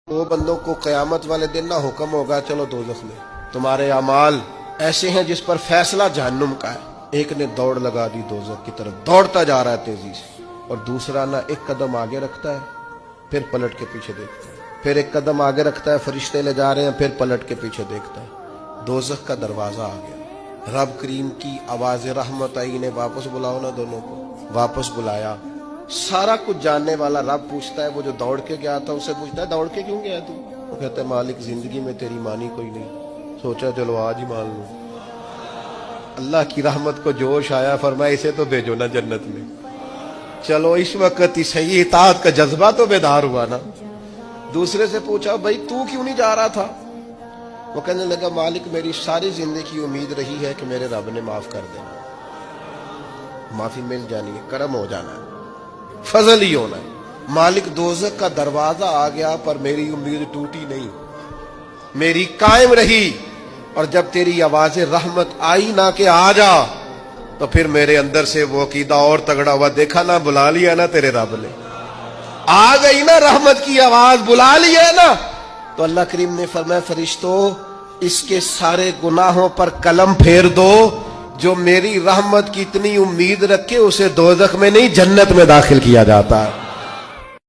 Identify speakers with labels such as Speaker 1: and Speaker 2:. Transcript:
Speaker 1: वो बंदों को क़यामत वाले दिन ना हुक्म होगा चलो दोज़ख में, तुम्हारे अमाल ऐसे हैं जिस पर फैसला जहन्नुम का है। एक ने दौड़ लगा दी दोज़ख की तरफ, दौड़ता जा रहा है तेजी से, और दूसरा ना एक कदम आगे रखता है फिर पलट के पीछे देखता है, फिर एक कदम आगे रखता है, फरिश्ते ले जा रहे हैं, फिर पलट के पीछे देखता है। दोज़ख का दरवाजा आ गया। रब करीम की आवाज रहमत आई, ने वापस बुलाओ ना, दोनों को वापस बुलाया। सारा कुछ जानने वाला रब पूछता है, वो जो दौड़ के गया था उससे पूछता है दौड़ के क्यों गया तू? वो कहता है मालिक जिंदगी में तेरी मानी कोई नहीं, सोचा चलो आज ही मान लूं। अल्लाह की रहमत को जोश आया, फरमाया इसे तो भेजो ना जन्नत में। चलो इस वक्त ही सही, इताअत का जज्बा तो बेदार हुआ ना। दूसरे से पूछा भाई तू क्यों नहीं जा रहा था? वो कहने लगा मालिक मेरी सारी जिंदगी की उम्मीद रही है कि मेरे रब ने माफ कर देना, माफी मिल जानी है, करम हो जाना है, फजल ही होना है। मालिक दोज़ख का दरवाजा आ गया पर मेरी उम्मीद टूटी नहीं, मेरी कायम रही। और जब तेरी आवाज़ रहमत आई ना कि आ जा, तो फिर मेरे अंदर से वो अकीदा और तगड़ा हुआ। देखा ना, बुला लिया ना तेरे रब ने, आ गई ना रहमत की आवाज, बुला लिया ना। तो अल्लाह करीम ने फरमाया फरिश्तों इसके सारे गुनाहों पर कलम फेर दो, जो मेरी रहमत की इतनी उम्मीद रखे उसे दोज़ख में नहीं जन्नत में दाखिल किया जाता है।